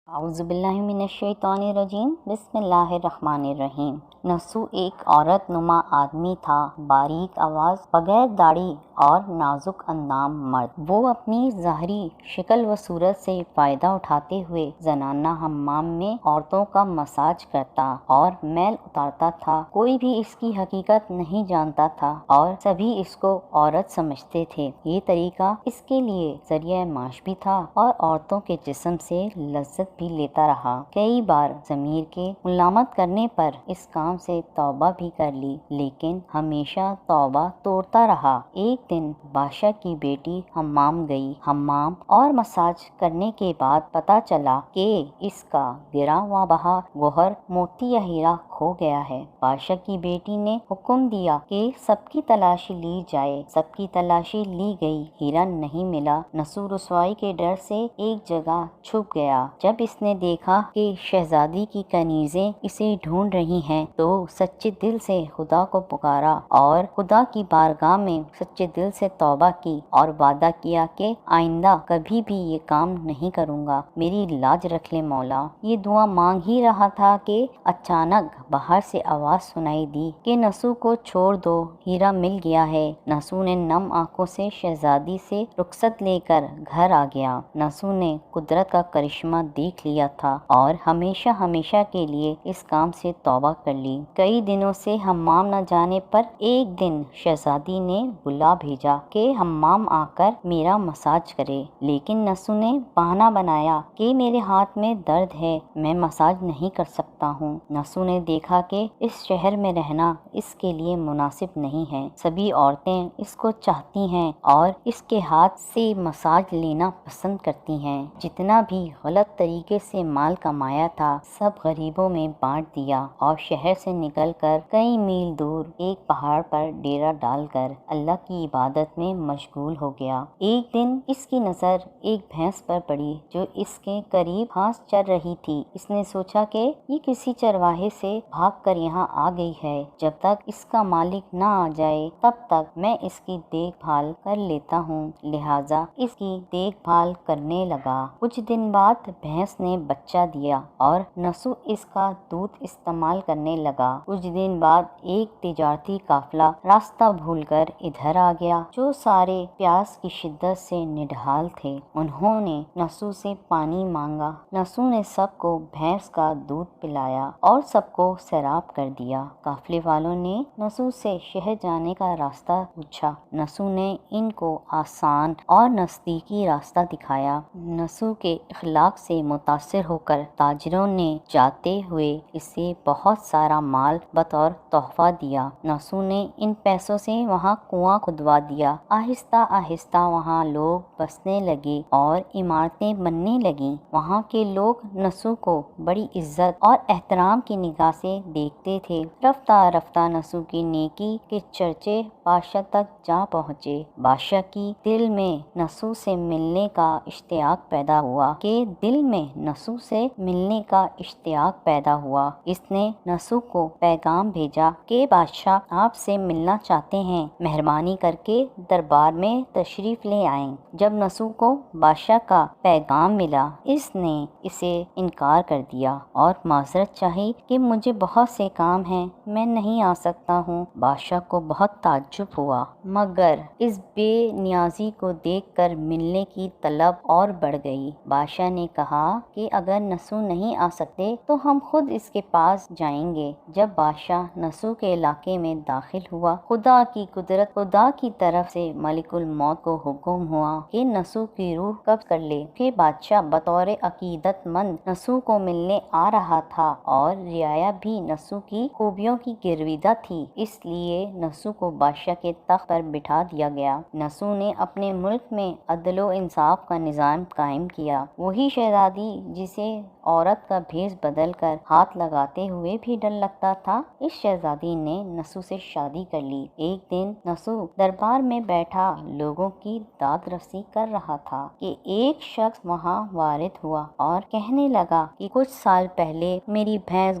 اعوذ باللہ من الشیطان الرجیم بسم اللہ الرحمن الرحیم۔ نسو ایک عورت نما آدمی تھا، باریک آواز، بغیر داڑھی اور نازک اندام مرد۔ وہ اپنی ظاہری شکل و صورت سے فائدہ اٹھاتے ہوئے زنانہ حمام میں عورتوں کا مساج کرتا اور میل اتارتا تھا۔ کوئی بھی اس کی حقیقت نہیں جانتا تھا اور سبھی اس کو عورت سمجھتے تھے۔ یہ طریقہ اس کے لیے ذریعہ معاش بھی تھا اور عورتوں کے جسم سے لذت بھی لیتا رہا۔ کئی بار ضمیر کے ملامت کرنے پر اس کام سے توبہ بھی کر لی، لیکن ہمیشہ توبہ توڑتا رہا۔ ایک دن بادشاہ کی بیٹی حمام گئی۔ حمام اور مساج کرنے کے بعد پتہ چلا کہ اس کا گرا ہوا بہا گوہر موتی یا ہیرا کھو گیا ہے۔ بادشاہ کی بیٹی نے حکم دیا کہ سب کی تلاشی لی جائے۔ سب کی تلاشی لی گئی، ہیرا نہیں ملا۔ نسو رسوائی کے ڈر سے ایک جگہ چھپ گیا۔ جب اس نے دیکھا کہ شہزادی کی کنیزیں اسے ڈھونڈ رہی ہیں تو سچے دل سے خدا کو پکارا اور خدا کی بارگاہ میں سچے دل سے توبہ کی اور وعدہ کیا کہ آئندہ کبھی بھی یہ کام نہیں کروں گا، میری لاج رکھ لے مولا۔ یہ دعا مانگ ہی رہا تھا کہ اچانک باہر سے آواز سنائی دی کہ نسو کو چھوڑ دو، ہیرا مل گیا ہے۔ نسو نے نم آنکھوں سے شہزادی سے رخصت لے کر گھر آ گیا۔ نسو نے قدرت کا کرشمہ دیکھ لیا تھا اور ہمیشہ ہمیشہ کے لیے اس کام سے توبہ کر لی۔ کئی دنوں سے حمام نہ جانے پر ایک دن شہزادی نے بلا بھیجا کہ حمام آ کر میرا مساج کرے، لیکن نسو نے بہانہ بنایا کہ میرے ہاتھ میں درد ہے، میں مساج نہیں کر سکتا ہوں۔ نسو نے دیکھا کہ اس شہر میں رہنا اس کے لیے مناسب نہیں ہے۔ سبھی عورتیں اس کو چاہتی ہیں اور اس کے ہاتھ سے مساج لینا پسند کرتی ہیں۔ جتنا بھی غلط طریقے سے مال کمایا تھا سب غریبوں میں بانٹ دیا اور شہر سے نکل کر کئی میل دور ایک پہاڑ پر ڈیرا ڈال کر اللہ کی عبادت میں مشغول ہو گیا۔ ایک دن اس کی نظر ایک بھینس پر پڑی جو اس کے قریب گھاس چر رہی تھی۔ اس نے سوچا کہ یہ کسی چرواہے سے بھاگ کر یہاں آ گئی ہے، جب تک اس کا مالک نہ آ جائے تب تک میں اس کی دیکھ بھال کر لیتا ہوں، لہٰذا اس کی دیکھ بھال کرنے لگا۔ کچھ دن بعد بھینس نے بچہ دیا اور نسو اس کا دودھ استعمال کرنے لگا۔ کچھ دن بعد ایک تجارتی قافلہ راستہ بھول کر ادھر آ گیا جو سارے پیاس کی شدت سے نڈھال تھے۔ انہوں نے نسو سے پانی مانگا۔ نسو نے سب کو بھینس کا دودھ پلایا اور سب کو سیراب کر دیا۔ قافلے والوں نے نسو سے شہر جانے کا راستہ پوچھا۔ نسو نے ان کو آسان اور نزدیکی راستہ دکھایا۔ نسو کے اخلاق سے متاثر ہو کر تاجروں نے جاتے ہوئے اسے بہت سارا مال بطور تحفہ دیا۔ نسو نے ان پیسوں سے وہاں کنواں کھدوا دیا۔ آہستہ آہستہ وہاں لوگ بسنے لگے اور عمارتیں بننے لگیں۔ وہاں کے لوگ نسو کو بڑی عزت اور احترام کی نگاہ سے دیکھتے تھے۔ رفتہ رفتہ نسو کی نیکی کے چرچے بادشاہ تک جا پہنچے۔ بادشاہ کی دل میں نسو سے ملنے کا اشتیاق پیدا ہوا اس نے نسو کو پیغام بھیجا کہ بادشاہ آپ سے ملنا چاہتے ہیں، مہربانی کر کے دربار میں تشریف لے آئیں۔ جب نسو کو بادشاہ کا پیغام ملا اس نے اسے انکار کر دیا اور معذرت چاہی کہ مجھے بہت سے کام ہیں، میں نہیں آ سکتا ہوں۔ بادشاہ کو بہت تعجب ہوا، مگر اس بے نیازی کو دیکھ کر ملنے کی طلب اور بڑھ گئی۔ بادشاہ نے کہا کہ اگر نسو نہیں آ سکتے تو ہم خود اس کے پاس جائیں گے۔ جب بادشاہ نسو کے علاقے میں داخل ہوا، خدا کی طرف سے ملک الموت کو حکم ہوا کہ نسو کی روح قبض کر لے۔ کہ بادشاہ بطور عقیدت مند نسو کو ملنے آ رہا تھا اور رعایا بھی نسو کی خوبیوں کی گرویدہ تھی، اس لیے نسو کو بادشاہ کے تخت پر بٹھا دیا گیا۔ نسو نے اپنے ملک میں عدل و انصاف کا نظام قائم کیا۔ وہی شہزادی جسے عورت کا بھیس بدل کر ہاتھ لگاتے ہوئے بھی ڈر لگتا تھا، اس شہزادی نے نسو سے شادی کر لی۔ ایک دن نسو دربار میں بیٹھا لوگوں کی داد رسی کر رہا تھا کہ ایک شخص وہاں وارد ہوا اور کہنے لگا کہ کچھ سال پہلے میری بھینس